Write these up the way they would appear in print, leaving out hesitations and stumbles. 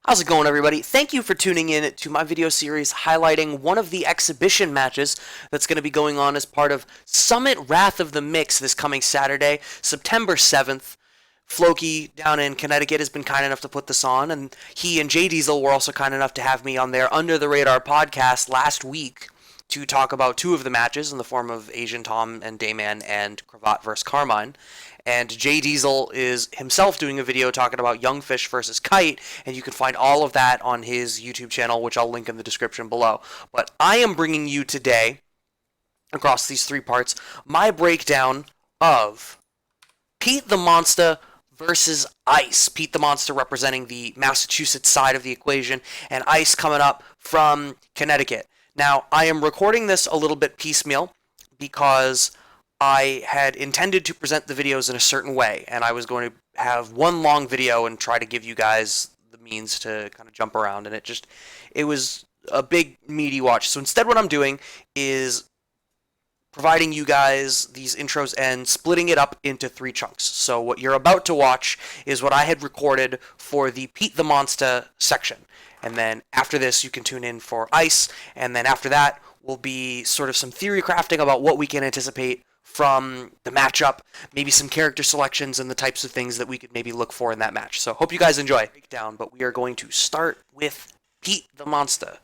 How's it going, everybody? Thank you for tuning in to my video series highlighting one of the exhibition matches that's going to be going on as part of Summit Wrath of the Mix this coming Saturday, September 7th. Floki down in Connecticut has been kind enough to put this on, and he and Jay Diesel were also kind enough to have me on their Under the Radar podcast last week to talk about two of the matches in the form of AsianTom and Dayman and Cravate versus Carmine. And Jay Diesel is himself doing a video talking about YvngFish versus Kite, and you can find all of that on his YouTube channel, which I'll link in the description below. But I am bringing you today, across these three parts, my breakdown of PeteTheMonsta versus Ice. PeteTheMonsta representing the Massachusetts side of the equation, and Ice coming up from Connecticut. Now, I am recording this a little bit piecemeal because I had intended to present the videos in a certain way, and I was going to have one long video and try to give you guys the means to kind of jump around, and it was a big, meaty watch. So instead what I'm doing is providing you guys these intros and splitting it up into three chunks. So what you're about to watch is what I had recorded for the PeteTheMonsta section. And then after this, you can tune in for Ice, and then after that will be sort of some theory crafting about what we can anticipate from the matchup, maybe some character selections and the types of things that we could maybe look for in that match. So hope you guys enjoy. Breakdown, but we are going to start with PeteTheMonsta.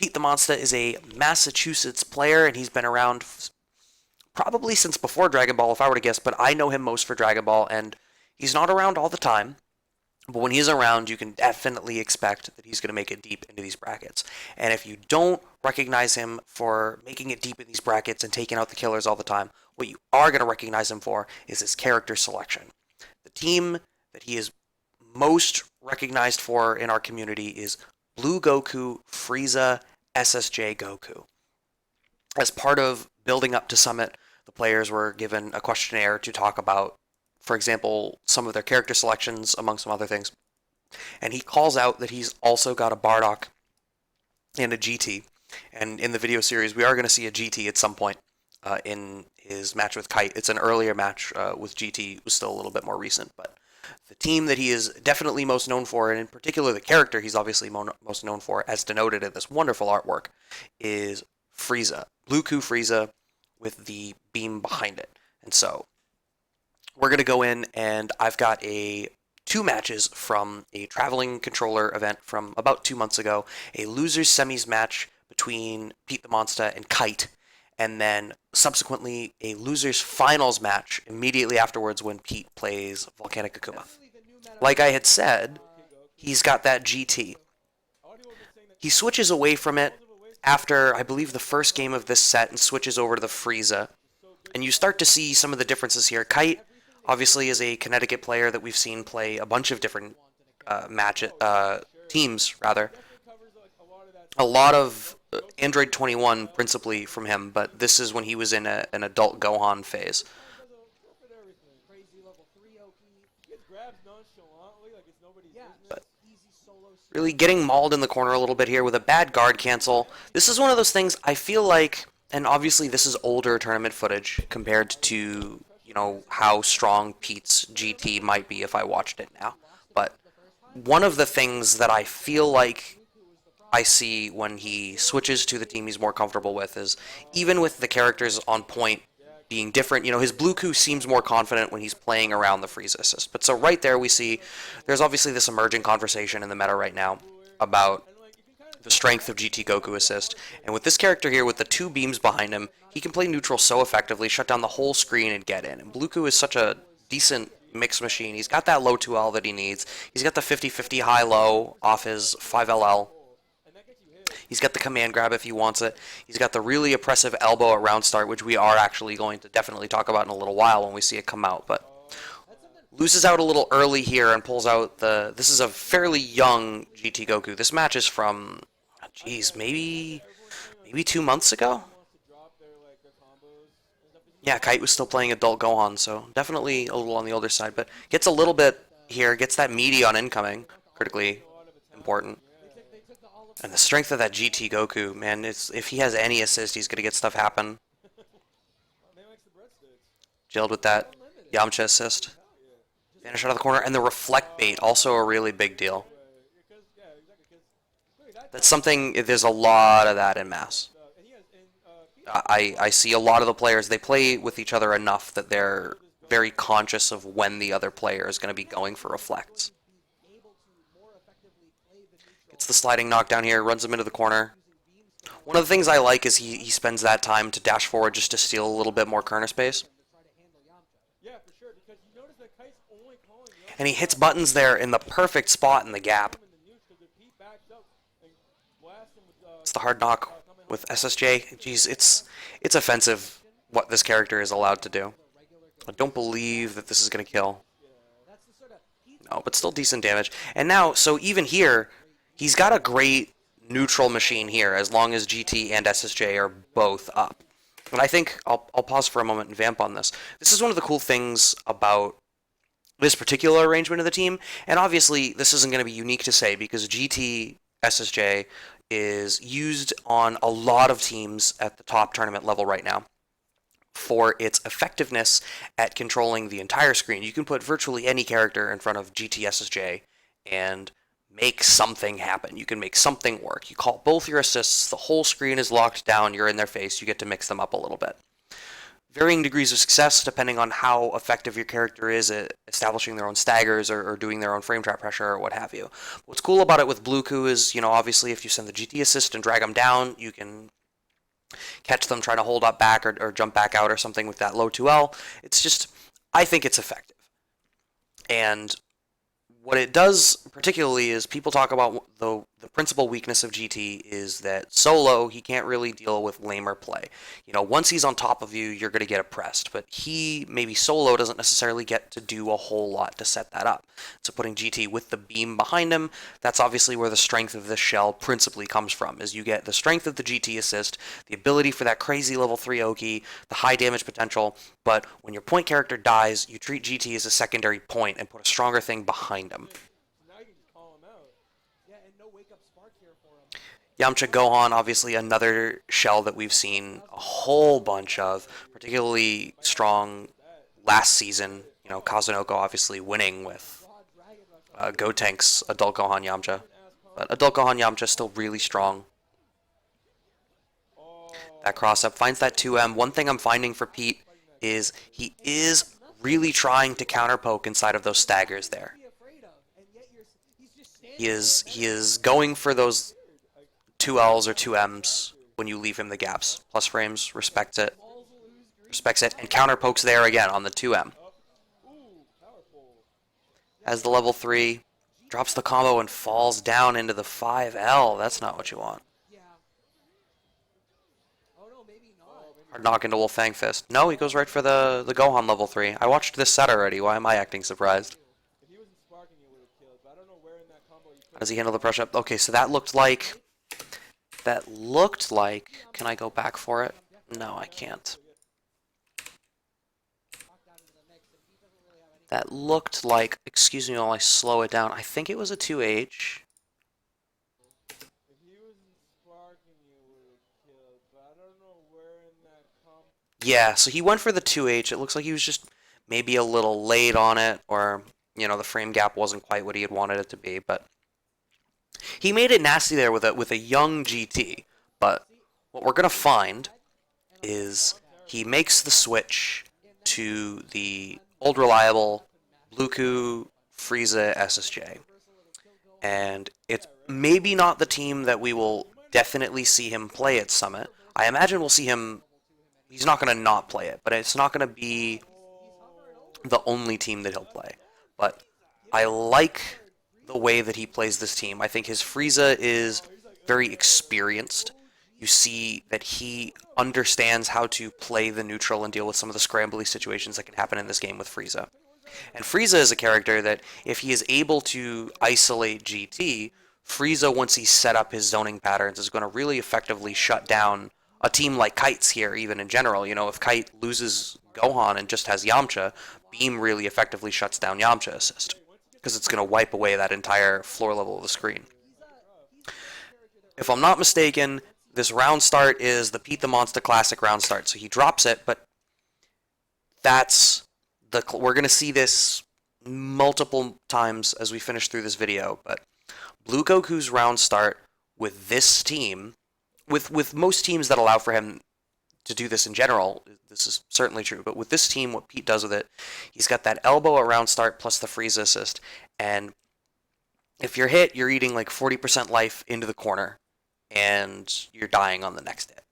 PeteTheMonsta is a Massachusetts player, and he's been around probably since before Dragon Ball, if I were to guess, but I know him most for Dragon Ball, and he's not around all the time. But when he's around, you can definitely expect that he's going to make it deep into these brackets. And if you don't recognize him for making it deep in these brackets and taking out the killers all the time, what you are going to recognize him for is his character selection. The team that he is most recognized for in our community is Blue Goku, Freiza, SSJ Goku. As part of building up to Summit, the players were given a questionnaire to talk about, for example, some of their character selections, among some other things. And he calls out that he's also got a Bardock and a GT. And in the video series, we are going to see a GT at some point in his match with Kite. It's an earlier match with GT. It was still a little bit more recent. But the team that he is definitely most known for, and in particular the character he's obviously most known for, as denoted in this wonderful artwork, is Freiza. Blue Ku Freiza with the beam behind it. And so we're going to go in, and I've got two matches from a traveling controller event from about 2 months ago, a losers semis match between PeteTheMonsta and Kite, and then subsequently a losers finals match immediately afterwards when Pete plays Volcanic Akuma. Like I had said, he's got that GT. He switches away from it after, I believe, the first game of this set and switches over to the Freiza. And you start to see some of the differences here. Kite obviously is a Connecticut player that we've seen play a bunch of different teams, rather. A lot of Android 21 principally from him, but this is when he was in an adult Gohan phase. But really getting mauled in the corner a little bit here with a bad guard cancel. This is one of those things I feel like, and obviously this is older tournament footage compared to, you know, how strong Pete's GT might be if I watched it now. But one of the things that I feel like I see when he switches to the team he's more comfortable with is, even with the characters on point being different, you know, his Blue Ku seems more confident when he's playing around the Freiza assist. But so right there we see there's obviously this emerging conversation in the meta right now about the strength of GT Goku assist. And with this character here, with the two beams behind him, he can play neutral so effectively, shut down the whole screen and get in. And Blue Ku is such a decent mix machine. He's got that low 2L that he needs. He's got the 50-50 high-low off his 5LL. He's got the command grab if he wants it. He's got the really oppressive elbow at round start, which we are actually going to definitely talk about in a little while when we see it come out. But loses out a little early here and pulls out the... This is a fairly young GT Goku. This match is from, geez, maybe 2 months ago? Yeah, Kite was still playing adult Gohan, so definitely a little on the older side. But gets a little bit here, gets that meaty on incoming. Critically important. And the strength of that GT Goku, man, if he has any assist, he's going to get stuff happen. Jailed with that Yamcha assist. Vanish out of the corner, and the reflect bait, also a really big deal. That's something, there's a lot of that in Mass. I see a lot of the players, they play with each other enough that they're very conscious of when the other player is going to be going for reflects. Gets the sliding knockdown here, runs him into the corner. One of the things I like is he spends that time to dash forward just to steal a little bit more corner space. And he hits buttons there in the perfect spot in the gap. It's the hard knock with SSJ. Jeez, it's offensive what this character is allowed to do. I don't believe that this is going to kill. No, but still decent damage. And now, so even here, he's got a great neutral machine here, as long as GT and SSJ are both up. And I think, I'll pause for a moment and vamp on this. This is one of the cool things about this particular arrangement of the team, and obviously this isn't going to be unique to say, because GT SSJ is used on a lot of teams at the top tournament level right now for its effectiveness at controlling the entire screen. You can put virtually any character in front of GT SSJ and make something happen. You can make something work. You call both your assists, the whole screen is locked down, you're in their face, you get to mix them up a little bit. Varying degrees of success depending on how effective your character is at establishing their own staggers or doing their own frame trap pressure or what have you. What's cool about it with Bluku is, you know, obviously if you send the GT assist and drag them down, you can catch them trying to hold up back or jump back out or something with that low 2L. It's just, I think it's effective. And what it does particularly is people talk about the principal weakness of GT is that solo, he can't really deal with lamer play. You know, once he's on top of you, you're going to get oppressed, but he, maybe solo, doesn't necessarily get to do a whole lot to set that up. So putting GT with the beam behind him, that's obviously where the strength of this shell principally comes from, is you get the strength of the GT assist, the ability for that crazy level 3 Oki, the high damage potential, but when your point character dies, you treat GT as a secondary point and put a stronger thing behind him. Yamcha Gohan, obviously another shell that we've seen a whole bunch of, particularly strong last season. You know, Kazunoko obviously winning with Gotenk's Adult Gohan Yamcha. But Adult Gohan Yamcha still really strong. That cross-up finds that 2M. One thing I'm finding for Pete is he is really trying to counter-poke inside of those staggers there. He is going for those 2Ls or 2Ms when you leave him the gaps. Plus frames, respects it, and counter pokes there again on the 2M. As the level 3, drops the combo and falls down into the 5L. That's not what you want. Hard knock into YvngFish. No, he goes right for the Gohan level 3. I watched this set already. Why am I acting surprised? How does he handle the pressure up? Okay, so that looked like... Can I go back for it? No, I can't. That looked like... Excuse me while I slow it down. I think it was a 2H. Yeah, so he went for the 2H. It looks like he was just maybe a little late on it, or, you know, the frame gap wasn't quite what he had wanted it to be, but... He made it nasty there with a young GT, but what we're going to find is he makes the switch to the old reliable Bluku Freiza SSJ. And it's maybe not the team that we will definitely see him play at Summit. I imagine we'll see him, he's not going to not play it, but it's not going to be the only team that he'll play. But I like the way that he plays this team. I think his Freiza is very experienced. You see that he understands how to play the neutral and deal with some of the scrambly situations that can happen in this game with Freiza. And Freiza is a character that, if he is able to isolate GT, Freiza, once he's set up his zoning patterns, is going to really effectively shut down a team like Kite's here, even in general. You know, if Kite loses Gohan and just has Yamcha, Beam really effectively shuts down Yamcha assist, because it's going to wipe away that entire floor level of the screen. If I'm not mistaken, this round start is the PeteTheMonsta classic round start. So he drops it, but we're going to see this multiple times as we finish through this video, but Blue Goku's round start with this team, with most teams that allow for him to do this in general, this is certainly true, but with this team, what Pete does with it, he's got that elbow at round start plus the Freiza assist, and if you're hit, you're eating like 40% life into the corner, and you're dying on the next hit,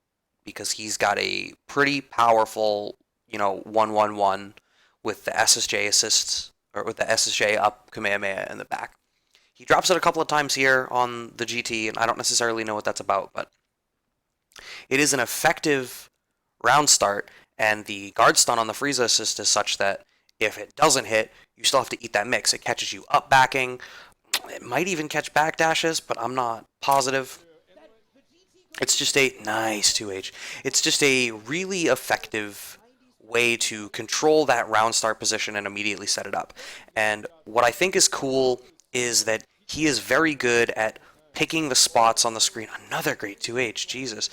because he's got a pretty powerful, 1-1-1 with the SSJ assists, or with the SSJ up Kamehameha in the back. He drops it a couple of times here on the GT, and I don't necessarily know what that's about, but it is an effective round start, and the guard stun on the Freiza assist is such that if it doesn't hit, you still have to eat that mix. It catches you up backing. It might even catch back dashes, but I'm not positive. It's just a nice 2H. It's just a really effective way to control that round start position and immediately set it up. And what I think is cool is that he is very good at picking the spots on the screen. Another great 2H, Jesus.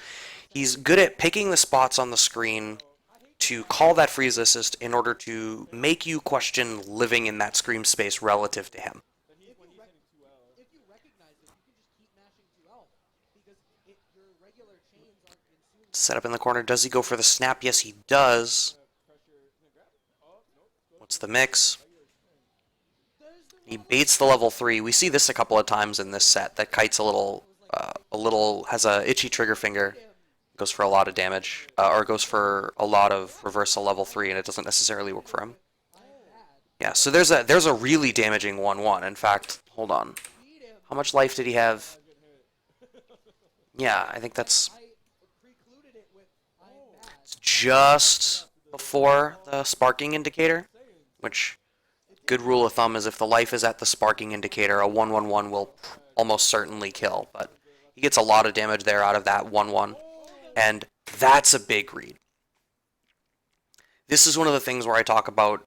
He's good at picking the spots on the screen to call that freeze assist in order to make you question living in that scream space relative to him. Set up in the corner. Does he go for the snap? Yes, he does. What's the mix? He baits the level 3. We see this a couple of times in this set. That Kite's a little has a itchy trigger finger. Goes for a lot of damage, or goes for a lot of reversal level 3, and it doesn't necessarily work for him. Yeah, so there's a really damaging 1-1. In fact, hold on. How much life did he have? Yeah, I think that's just before the sparking indicator, which, good rule of thumb is if the life is at the sparking indicator, a 1-1-1 will almost certainly kill, but he gets a lot of damage there out of that 1-1, and that's a big read. This is one of the things where I talk about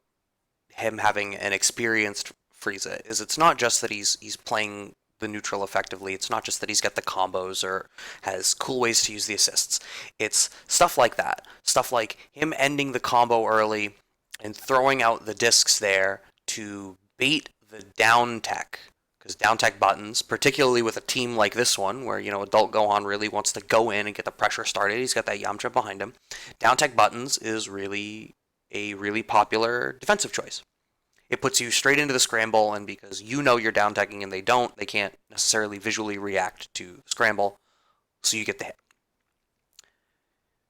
him having an experienced Freiza, is it's not just that he's playing the neutral effectively, it's not just that he's got the combos or has cool ways to use the assists. It's stuff like that. Stuff like him ending the combo early and throwing out the discs there to bait the down tech. Because down tech buttons, particularly with a team like this one, where, Adult Gohan really wants to go in and get the pressure started, he's got that Yamcha behind him. Down tech buttons is really a really popular defensive choice. It puts you straight into the scramble, and because you're down teching and they don't, they can't necessarily visually react to scramble, so you get the hit.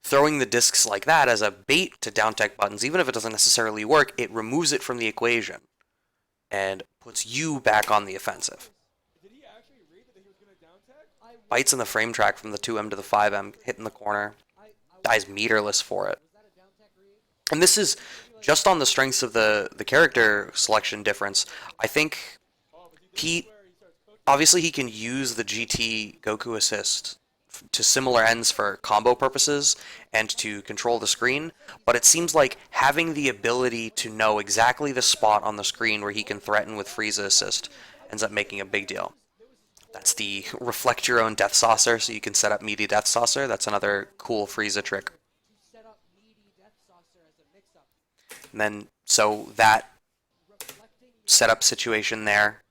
Throwing the discs like that as a bait to down tech buttons, even if it doesn't necessarily work, it removes it from the equation and puts you back on the offensive. Bites in the frame track from the 2M to the 5M, hitting the corner, dies meterless for it. And this is just on the strengths of the character selection difference. I think Pete, obviously he can use the GT Goku assist to similar ends for combo purposes and to control the screen, but it seems like having the ability to know exactly the spot on the screen where he can threaten with Freiza assist ends up making a big deal. That's the reflect your own Death Saucer, so you can set up meaty Death Saucer. That's another cool Freiza trick. And then, so that setup situation there.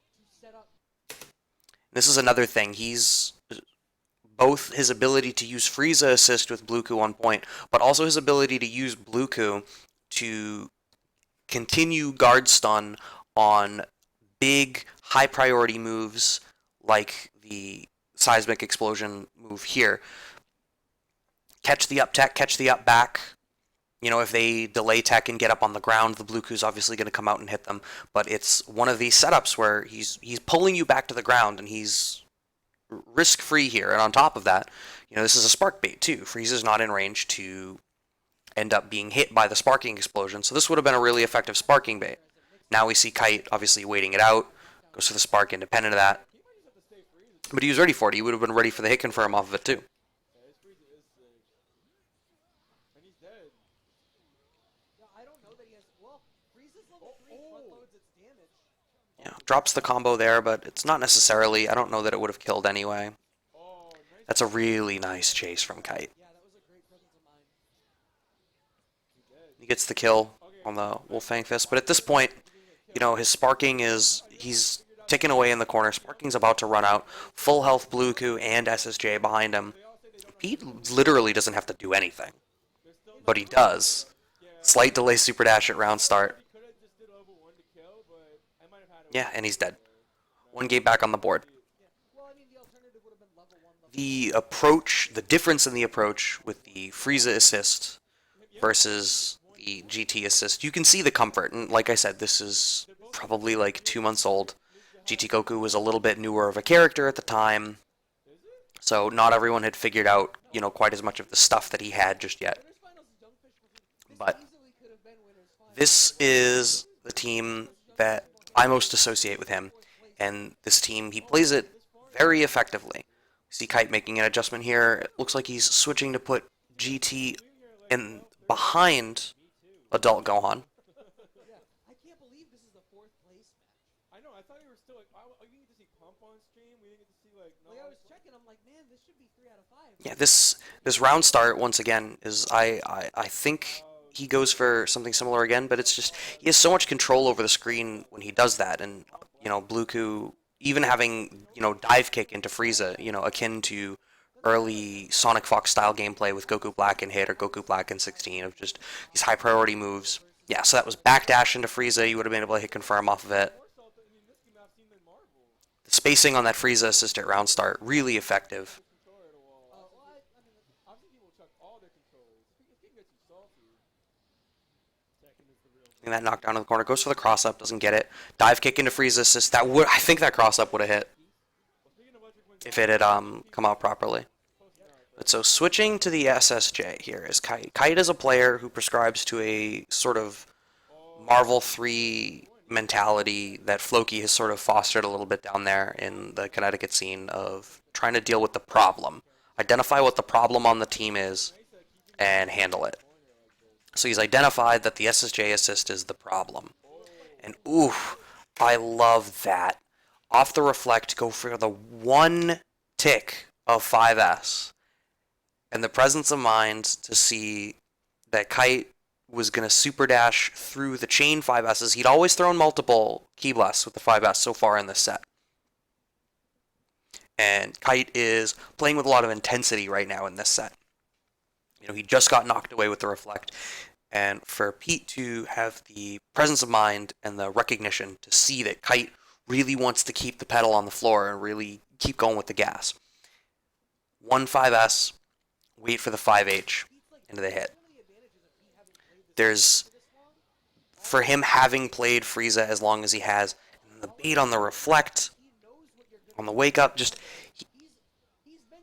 This is another thing. He's both his ability to use Freiza assist with Bluku on point, but also his ability to use Bluku to continue guard stun on big, high priority moves like the seismic explosion move here. Catch the up tech, catch the up back. If they delay tech and get up on the ground, the Bluku's obviously going to come out and hit them. But it's one of these setups where he's pulling you back to the ground, and he's risk-free here. And on top of that, this is a spark bait too. Frieza's not in range to end up being hit by the sparking explosion. So this would have been a really effective sparking bait. Now we see Kite obviously waiting it out. Goes for the spark independent of that. But he was ready for it. He would have been ready for the hit confirm off of it too. Yeah, drops the combo there, but it's not necessarily, I don't know that it would have killed anyway. That's a really nice chase from Kite. He gets the kill on the YvngFish, but at this point, his sparking is, he's ticking away in the corner. Sparking's about to run out. Full health Bluku and SSJ behind him. Pete literally doesn't have to do anything, but he does. Slight delay super dash at round start. Yeah, and he's dead. One game back on the board. The approach, the difference in the approach with the Freiza assist versus the GT assist, you can see the comfort. And like I said, this is probably like 2 months old. GT Goku was a little bit newer of a character at the time, so not everyone had figured out, quite as much of the stuff that he had just yet. But this is the team that I most associate with him, and this team, he plays it very effectively. See Kite making an adjustment here. It looks like he's switching to put GT in behind Adult Gohan. I can't believe this is the 4th place match. I know, I thought you were still like, we didn't get to see Pump on stream, we didn't get to see like, no. Like I was checking, I'm like, man, this should be 3 out of 5. Yeah, this round start, once again, is, I think he goes for something similar again, but it's just, he has so much control over the screen when he does that, and, Bluku, even having, dive kick into Freiza, akin to early Sonic Fox style gameplay with Goku Black and Hit or Goku Black and 16 of just these high priority moves. Yeah, so that was backdash into Freiza. You would have been able to hit confirm off of it. The spacing on that Freiza assist at round start, really effective. And that knockdown in the corner, goes for the cross up, doesn't get it. Dive kick into Freiza assist. I think that cross up would have hit if it had come out properly. But so switching to the SSJ here is Kite. Kite is a player who prescribes to a sort of Marvel 3 mentality that Floki has sort of fostered a little bit down there in the Connecticut scene of trying to deal with the problem. Identify what the problem on the team is and handle it. So he's identified that the SSJ assist is the problem. And ooh, I love that. Off the reflect, go for the one tick of 5S. And the presence of mind to see that Kite was going to super dash through the chain 5S's. He'd always thrown multiple key blasts with the 5S so far in this set. And Kite is playing with a lot of intensity right now in this set. He just got knocked away with the reflect. And for Pete to have the presence of mind and the recognition to see that Kite really wants to keep the pedal on the floor and really keep going with the gas. 1 5S, wait for the 5H into the hit. There's, for him having played Freiza as long as he has, and the bait on the reflect, on the wake up,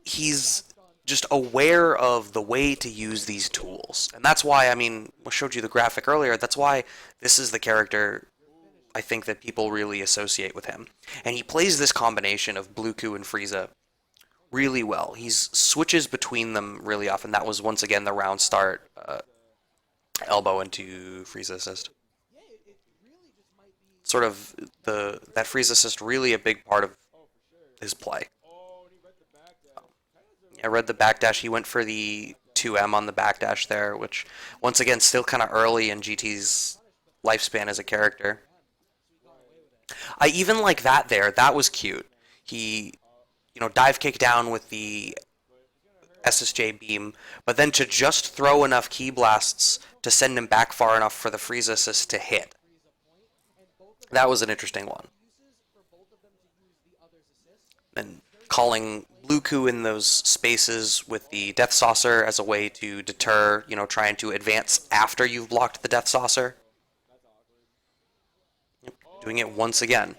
he's just aware of the way to use these tools. And that's why, I showed you the graphic earlier, that's why this is the character I think that people really associate with him. And he plays this combination of Bluku and Freiza really well. He switches between them really often. That was, once again, the round start elbow into Freiza assist. Sort of that Freiza assist really a big part of his play. I read the backdash. He went for the 2M on the backdash there, which, once again, still kind of early in GT's lifespan as a character. I even like that there. That was cute. He, dive kick down with the SSJ beam, but then to just throw enough key blasts to send him back far enough for the Freiza assist to hit. That was an interesting one. And calling Bluku in those spaces with the Death Saucer as a way to deter, trying to advance after you've blocked the Death Saucer. Doing it once again.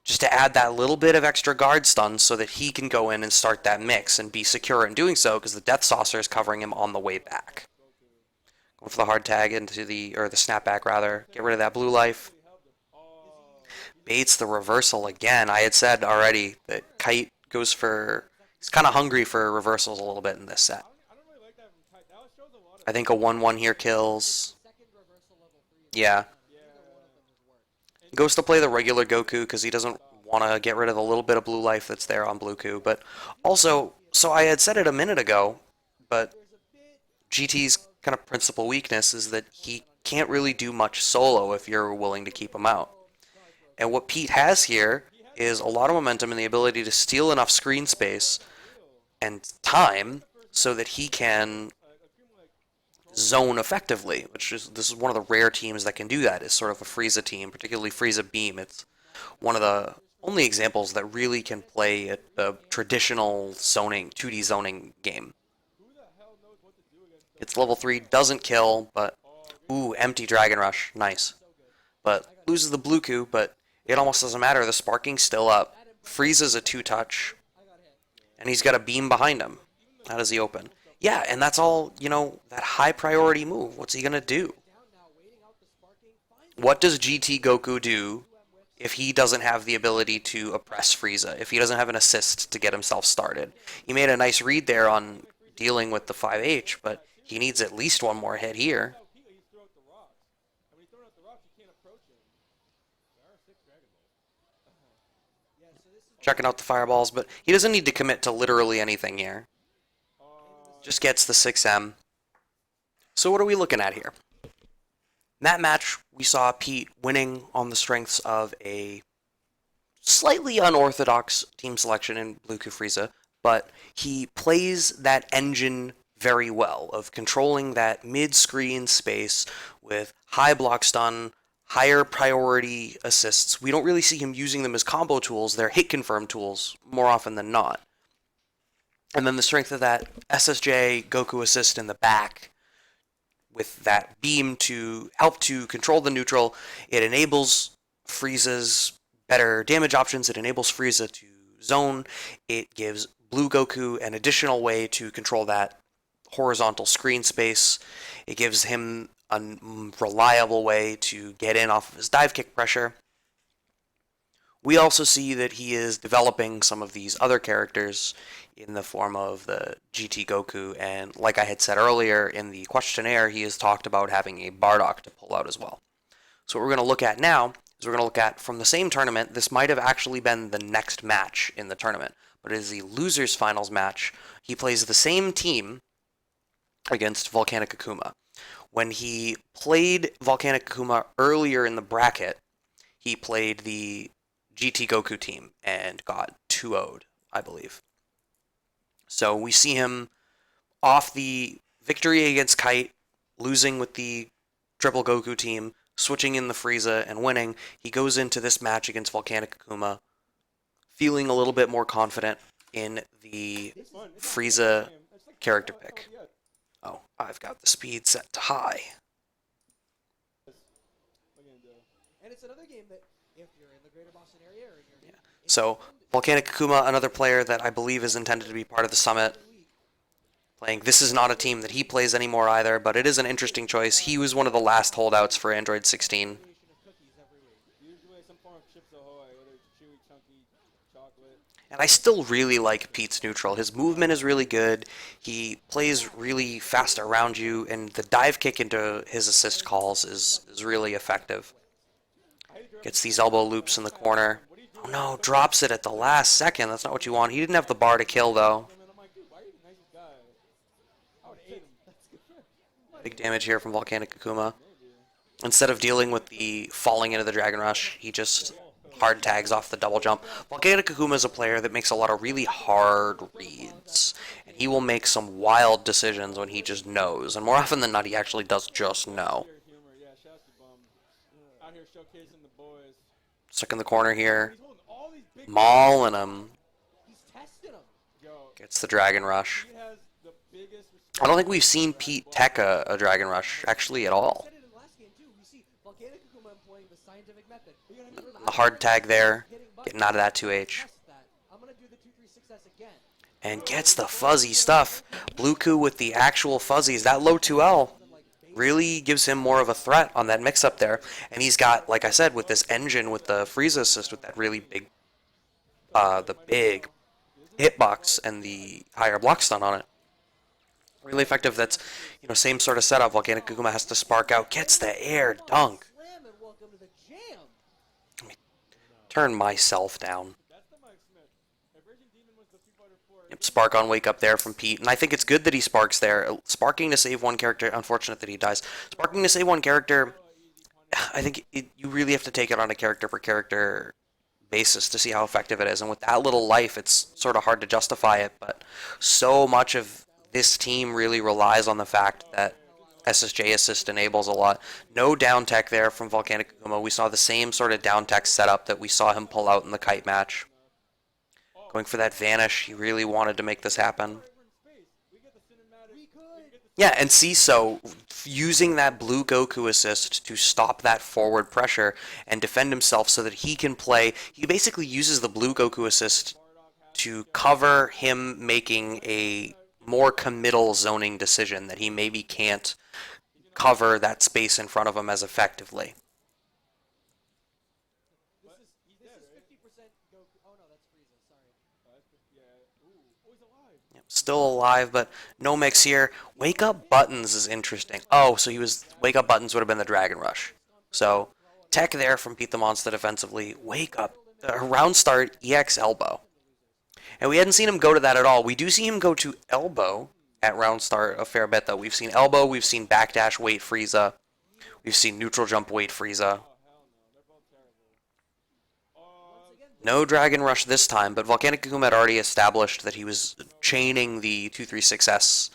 Just to add that little bit of extra guard stun so that he can go in and start that mix and be secure in doing so because the Death Saucer is covering him on the way back. Going for the hard tag into the snapback rather. Get rid of that blue life. Baits the reversal again. I had said already that Kite goes for... He's kind of hungry for reversals a little bit in this set. I think a 1-1 here kills. Yeah. Goes to play the regular Goku because he doesn't want to get rid of the little bit of blue life that's there on Bluku. But also, so I had said it a minute ago, but GT's kind of principal weakness is that he can't really do much solo if you're willing to keep him out. And what Pete has here is a lot of momentum and the ability to steal enough screen space and time so that he can zone effectively, which is this is one of the rare teams that can do that. Is sort of a Freiza team, particularly Freiza Beam. It's one of the only examples that really can play a traditional zoning 2D zoning game. It's level 3, doesn't kill, but ooh, empty Dragon Rush, nice. But loses the Blue Coup, but it almost doesn't matter. The sparking's still up. Frieza's a 2-touch, and he's got a beam behind him. How does he open? Yeah, and that's all, that high priority move. What's he gonna do? What does GT Goku do if he doesn't have the ability to oppress Freiza? If he doesn't have an assist to get himself started? He made a nice read there on dealing with the 5H, but he needs at least one more hit here. Checking out the fireballs, but he doesn't need to commit to literally anything here. Just gets the 6M. So what are we looking at here? In that match, we saw Pete winning on the strengths of a slightly unorthodox team selection in Blue Coup Freiza, but he plays that engine very well of controlling that mid-screen space with high block stun, higher priority assists. We don't really see him using them as combo tools. They're hit confirm tools more often than not. And then the strength of that SSJ Goku assist in the back with that beam to help to control the neutral. It enables Frieza's better damage options. It enables Freiza to zone. It gives Blue Goku an additional way to control that horizontal screen space. It gives him a reliable way to get in off of his dive kick pressure. We also see that he is developing some of these other characters in the form of the GT Goku, and like I had said earlier in the questionnaire, he has talked about having a Bardock to pull out as well. So what we're going to look at now is we're going to look at, from the same tournament, this might have actually been the next match in the tournament, but it is the losers finals match. He plays the same team against Volcanic Akuma. When he played Volcanic Akuma earlier in the bracket, he played the GT Goku team and got 2-0'd, I believe. So we see him off the victory against Kite, losing with the triple Goku team, switching in the Freiza and winning. He goes into this match against Volcanic Akuma feeling a little bit more confident in the Freiza character pick. Oh, I've got the speed set to high. And it's another game that if you're in the greater Boston area or you're So, Volcanic Akuma, another player that I believe is intended to be part of the summit. Playing, this is not a team that he plays anymore either, but it is an interesting choice. He was one of the last holdouts for Android 16. And I still really like Pete's neutral. His movement is really good. He plays really fast around you, and the dive kick into his assist calls is really effective. Gets these elbow loops in the corner. Oh no, drops it at the last second. That's not what you want. He didn't have the bar to kill, though. Big damage here from Volcanic Akuma. Instead of dealing with the falling into the Dragon Rush, he just hard tags off the double jump. Volcanic Akuma is a player that makes a lot of really hard reads. And he will make some wild decisions when he just knows. And more often than not, he actually does just know. Stuck in the corner here. Mauling him. Gets the Dragon Rush. I don't think we've seen Pete tech a Dragon Rush, actually, at all. The hard tag there, getting out of that 2H. And gets the fuzzy stuff. Blue Coup with the actual fuzzies. That low 2L really gives him more of a threat on that mix-up there. And he's got, like I said, with this engine, with the Freiza assist, with that really big, the big hitbox and the higher block stun on it. Really effective. That's, same sort of setup. Volcanic Akuma has to spark out. Gets the air dunk. Let me turn myself down. Yep, spark on wake up there from Pete. And I think it's good that he sparks there. Sparking to save one character. Unfortunate that he dies. Sparking to save one character, I think you really have to take it on a character-per-character basis to see how effective it is. And with that little life, it's sort of hard to justify it, but so much of this team really relies on the fact that SSJ assist enables a lot. No down tech there from Volcanic Akuma. We saw the same sort of down tech setup that we saw him pull out in the Kite match. Going for that vanish, he really wanted to make this happen. Yeah, and CISO using that blue Goku assist to stop that forward pressure and defend himself so that he can play. He basically uses the blue Goku assist to cover him making a more committal zoning decision that he maybe can't cover that space in front of him as effectively. This is 50% Goku. Oh no, that's Freiza. Sorry. Yep, still alive, but no mix here. Wake Up Buttons is interesting. Oh, so he was... Wake Up Buttons would have been the Dragon Rush. So, tech there from PeteTheMonsta defensively. Wake Up. Round start, EX Elbow. And we hadn't seen him go to that at all. We do see him go to Elbow at round start a fair bit, though. We've seen Elbow, we've seen Backdash Wait Freiza. We've seen Neutral Jump Wait Freiza. No Dragon Rush this time, but Volcanic Akuma had already established that he was chaining the 236S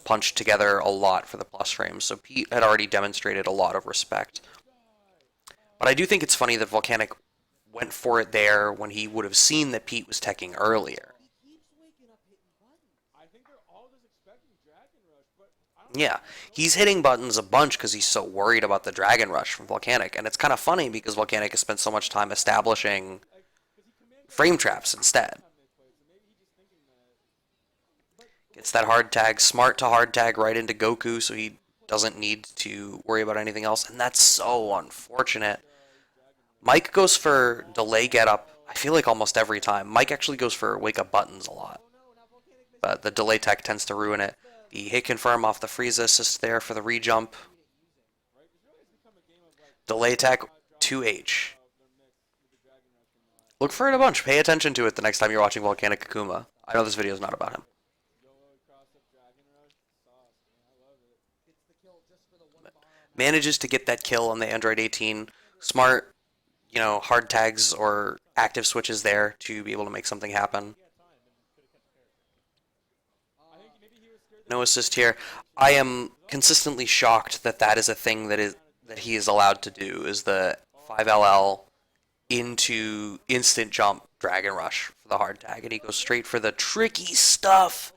punch together a lot for the plus frames, so Pete had already demonstrated a lot of respect. But I do think it's funny that Volcanic went for it there when he would have seen that Pete was teching earlier. Yeah, he's hitting buttons a bunch because he's so worried about the Dragon Rush from Volcanic, and it's kind of funny because Volcanic has spent so much time establishing frame traps instead. Gets that hard tag, smart to hard tag right into Goku so he doesn't need to worry about anything else, and that's so unfortunate. Mike goes for delay get up, I feel like almost every time. Mike actually goes for wake up buttons a lot, but the delay tech tends to ruin it. The hit confirm off the Freiza assist there for the re-jump. Delay tech 2H. Look for it a bunch. Pay attention to it the next time you're watching Volcanic Akuma. I know this video is not about him. Manages to get that kill on the Android 18. Smart, hard tags or active switches there to be able to make something happen. No assist here. I am consistently shocked that that is a thing that he is allowed to do, is the 5LL into instant jump Dragon Rush for the hard tag, and he goes straight for the tricky stuff.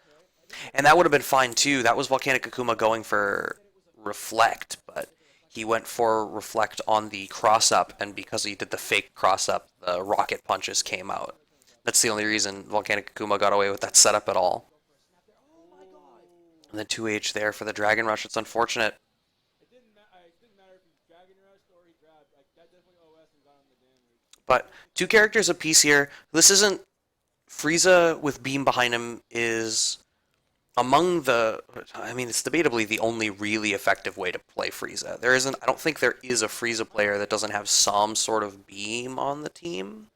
And that would have been fine too. That was Volcanic Akuma going for Reflect, but he went for Reflect on the cross-up, and because he did the fake cross-up, the rocket punches came out. That's the only reason Volcanic Akuma got away with that setup at all. And then 2H there for the Dragon Rush. It's unfortunate. But two characters apiece here. This isn't... Freiza with Beam behind him is among the... I mean, it's debatably the only really effective way to play Freiza. There isn't... I don't think there is a Freiza player that doesn't have some sort of Beam on the team.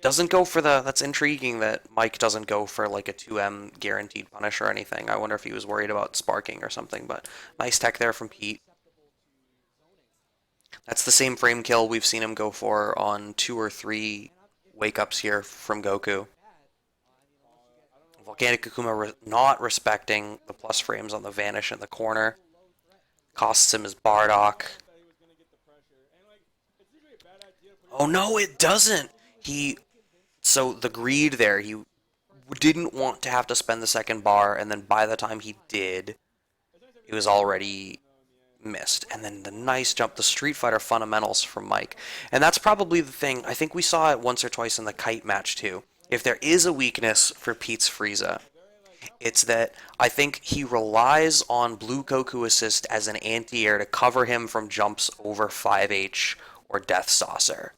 Doesn't go for the... That's intriguing that Mike doesn't go for like a 2M guaranteed punish or anything. I wonder if he was worried about sparking or something, but nice tech there from Pete. That's the same frame kill we've seen him go for on 2 or 3 wake-ups here from Goku. Volcanic Akuma not respecting the plus frames on the vanish in the corner. Costs him his Bardock. Oh no, it doesn't! So the greed there, he didn't want to have to spend the second bar, and then by the time he did, it was already missed. And then the nice jump, the Street Fighter fundamentals from Mike. And that's probably the thing, I think we saw it once or twice in the Kite match too. If there is a weakness for Pete's Freiza, it's that I think he relies on Blue Goku assist as an anti-air to cover him from jumps over 5H or Death Saucer.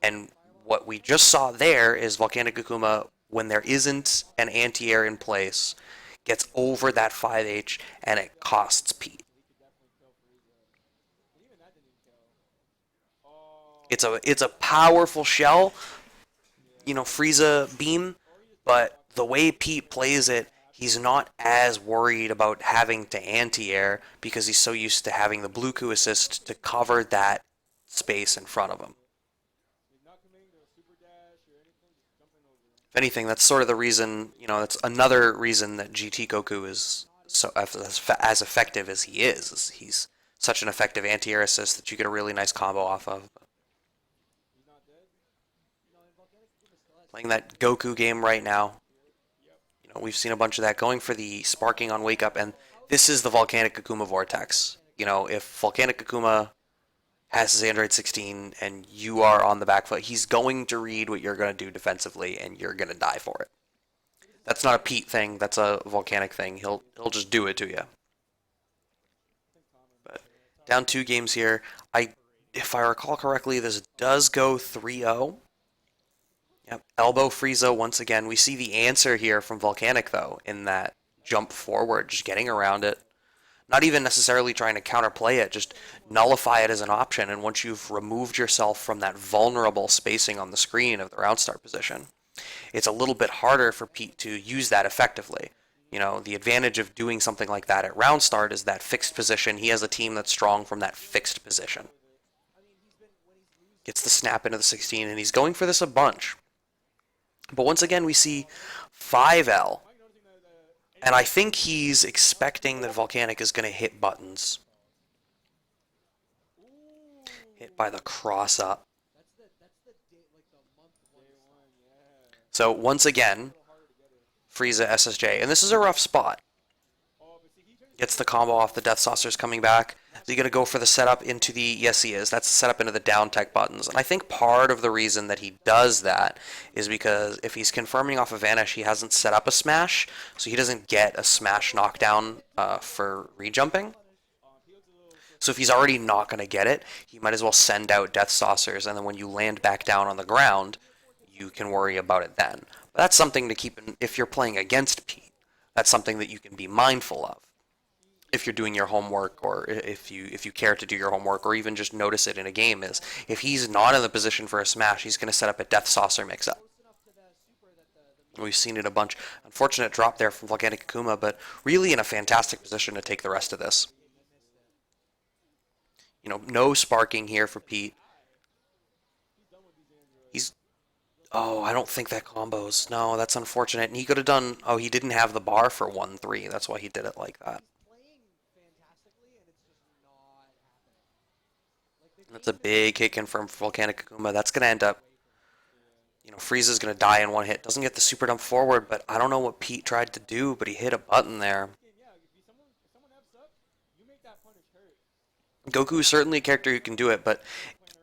And what we just saw there is Volcanic Akuma, when there isn't an anti-air in place, gets over that 5H and it costs Pete. It's a powerful shell, Freiza beam, but the way Pete plays it, he's not as worried about having to anti-air because he's so used to having the Blue Goku assist to cover that space in front of him. If anything, that's sort of the reason, that's another reason that GT Goku is so as effective as he is. He's such an effective anti-air assist that you get a really nice combo off of. Playing that Goku game right now. We've seen a bunch of that going for the sparking on Wake Up, and this is the Volcanic Akuma Vortex. If Volcanic Akuma has his Android 16 and you are on the back foot, he's going to read what you're going to do defensively, and you're going to die for it. That's not a Pete thing. That's a Volcanic thing. He'll just do it to you. But down 2 games here. If I recall correctly, this does go 3-0. Yep. Elbow Freiza once again. We see the answer here from Volcanic, though, in that jump forward, just getting around it. Not even necessarily trying to counterplay it, just nullify it as an option. And once you've removed yourself from that vulnerable spacing on the screen of the round start position, it's a little bit harder for Pete to use that effectively. The advantage of doing something like that at round start is that fixed position. He has a team that's strong from that fixed position. Gets the snap into the 16, and he's going for this a bunch. But once again, we see 5L. And I think he's expecting that Volcanic is going to hit buttons. Hit by the cross up. So once again, Freiza SSJ. And this is a rough spot. Gets the combo off, the Death Saucer's coming back. Is he going to go for the setup into the... Yes, he is. That's the setup into the down tech buttons. And I think part of the reason that he does that is because if he's confirming off of Vanish, he hasn't set up a smash, so he doesn't get a smash knockdown for rejumping. So if he's already not going to get it, he might as well send out Death Saucers, and then when you land back down on the ground, you can worry about it then. But that's something to keep in, if you're playing against Pete. That's something that you can be mindful of. If you're doing your homework, or if you care to do your homework, or even just notice it in a game, is if he's not in the position for a smash, he's going to set up a Death Saucer mix-up. We've seen it a bunch. Unfortunate drop there from Volcanic Akuma, but really in a fantastic position to take the rest of this. No sparking here for Pete. Oh, I don't think that combos. No, that's unfortunate. And he could have done... Oh, he didn't have the bar for 1-3. That's why he did it like that. That's a big hit confirmed for Volcanic Akuma. That's going to end up... Freiza's going to die in one hit. Doesn't get the super dump forward, but I don't know what Pete tried to do, but he hit a button there. Goku is certainly a character who can do it, but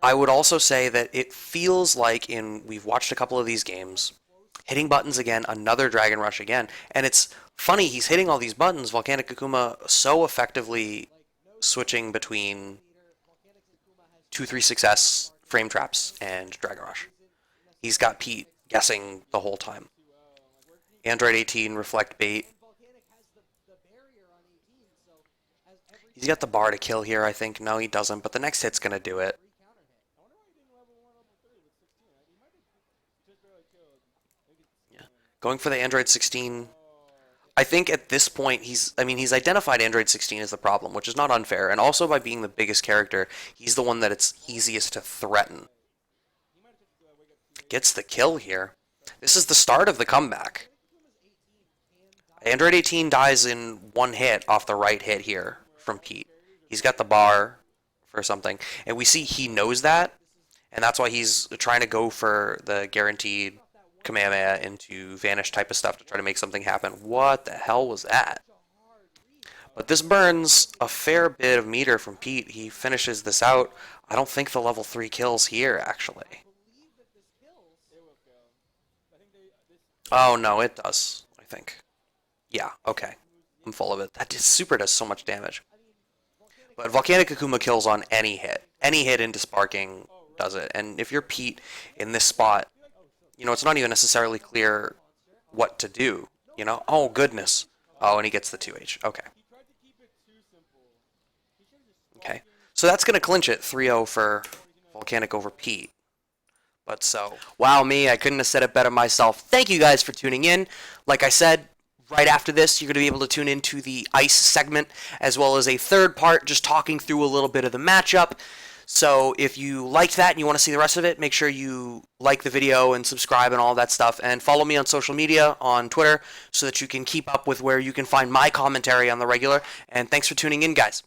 I would also say that it feels like we've watched a couple of these games, hitting buttons again, another Dragon Rush again, and it's funny, he's hitting all these buttons, Volcanic Akuma so effectively switching between 2-3-6S, frame traps, and Dragon Rush. He's got Pete guessing the whole time. Android 18, Reflect Bait. He's got the bar to kill here, I think. No, he doesn't, but the next hit's going to do it. Yeah. Going for the Android 16. I think at this point, he's identified Android 16 as the problem, which is not unfair. And also by being the biggest character, he's the one that it's easiest to threaten. Gets the kill here. This is the start of the comeback. Android 18 dies in one hit off the right hit here from Pete. He's got the bar for something. And we see he knows that. And that's why he's trying to go for the guaranteed Kamehameha into Vanish type of stuff to try to make something happen. What the hell was that? But this burns a fair bit of meter from Pete. He finishes this out. I don't think the level 3 kills here, actually. Oh, no, it does, I think. Yeah, okay. I'm full of it. That super does so much damage. But Volcanic Akuma kills on any hit. Any hit into sparking does it. And if you're Pete in this spot, it's not even necessarily clear what to do. Oh, goodness. Oh, and he gets the 2H. Okay. Okay. So that's going to clinch it, 3-0 for Volcanic over Pete. But so, wow me, I couldn't have said it better myself. Thank you guys for tuning in. Like I said, right after this, you're going to be able to tune into the Ice segment, as well as a third part, just talking through a little bit of the matchup. So if you liked that and you want to see the rest of it, make sure you like the video and subscribe and all that stuff. And follow me on social media on Twitter so that you can keep up with where you can find my commentary on the regular. And thanks for tuning in, guys.